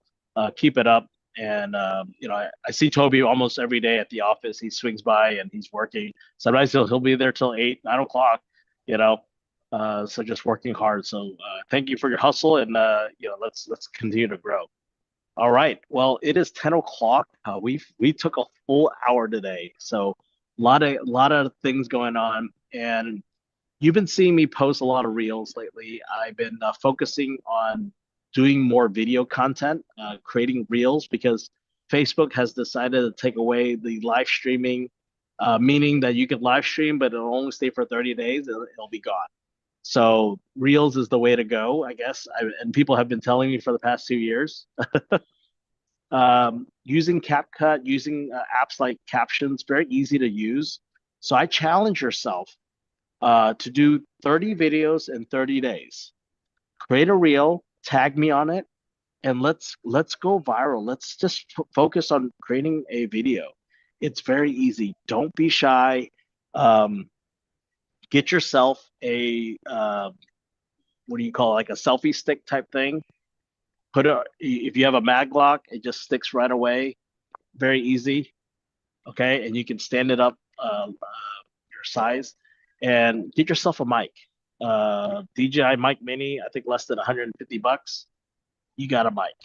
keep it up. And I see Toby almost every day at the office. He swings by and he's working. Sometimes he'll be there till 8, 9 o'clock. So just working hard. So thank you for your hustle, and let's continue to grow. All right. Well, it is 10 o'clock. We took a full hour today, so a lot of things going on, and you've been seeing me post a lot of reels lately. I've been focusing on doing more video content, creating reels, because Facebook has decided to take away the live streaming, meaning that you can live stream, but it'll only stay for 30 days. It'll be gone. So reels is the way to go, I guess. And people have been telling me for the past 2 years. Using CapCut, using apps like Captions, very easy to use. So I challenge yourself to do 30 videos in 30 days. Create a reel, tag me on it, and let's go viral. Let's just focus on creating a video. It's very easy. Don't be shy. Get yourself a what do you call it, like a selfie stick type thing. If you have a mag lock, it just sticks right away. Very easy. Okay, and you can stand it up your size, and get yourself a mic. DJI Mic Mini, I think less than $150. You got a mic.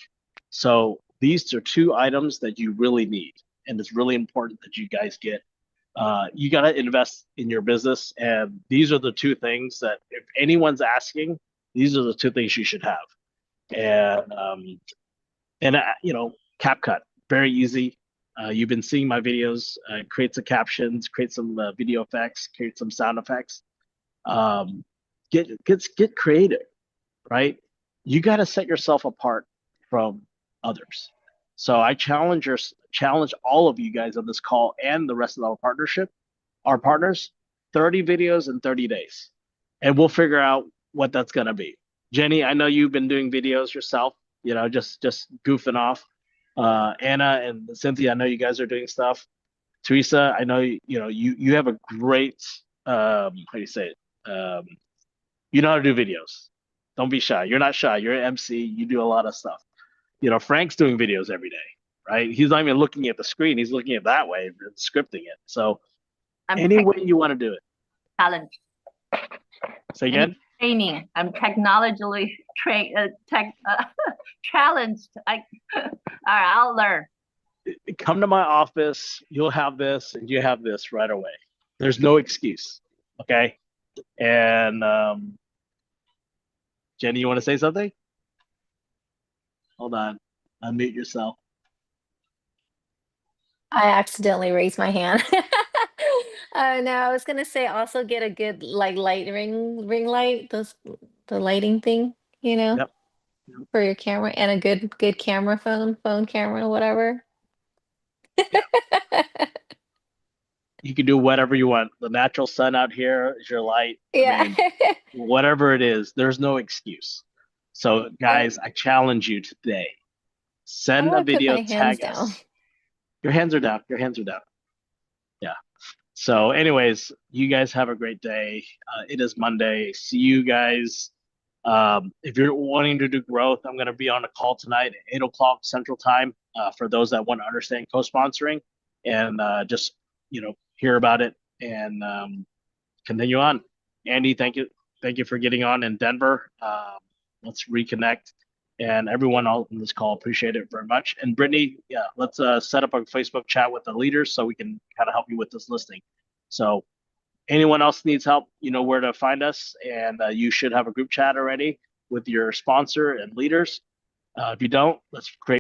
So these are two items that you really need, and it's really important that you guys get. You got to invest in your business, and these are the two things that if anyone's asking, these are the two things you should have. And CapCut, very easy. You've been seeing my videos. Create some captions, create some video effects, create some sound effects. Get creative, right? You got to set yourself apart from others. So I challenge all of you guys on this call and the rest of our partners, 30 videos in 30 days, and we'll figure out what that's gonna be. Jenny, I know you've been doing videos yourself, just goofing off. Anna and Cynthia, I know you guys are doing stuff. Teresa, I know you have a great how do you say it? You know how to do videos. Don't be shy. You're not shy. You're an MC. You do a lot of stuff. Frank's doing videos every day, right? He's not even looking at the screen. He's looking at that way, scripting it. So any way you want to do it. Challenge. Say again? Training. I'm technologically challenged. All right, I'll learn. Come to my office. You'll have this, and you have this right away. There's no excuse. Okay. And Jenny, you want to say something? Hold on. Unmute yourself. I accidentally raised my hand. No, I was gonna say also get a good like ring light, the lighting thing, Yep. for your camera, and a good camera phone camera, whatever. you can do whatever you want. The natural sun out here is your light. I Yeah. mean, whatever it is, there's no excuse. So, guys, I challenge you today. I'm Send a gonna put video, my hands tag down. us. Your hands are down. Your hands are down. Yeah. So, anyways, you guys have a great day. It is Monday. See you guys. If you're wanting to do growth, I'm going to be on a call tonight at 8 o'clock Central Time for those that want to understand co-sponsoring and just, hear about it and continue on. Andy, thank you. Thank you for getting on in Denver. Let's reconnect. And everyone on this call, appreciate it very much. And Brittany, yeah, let's set up a Facebook chat with the leaders so we can kind of help you with this listing. So anyone else needs help, you know where to find us, and you should have a group chat already with your sponsor and leaders. If you don't, let's create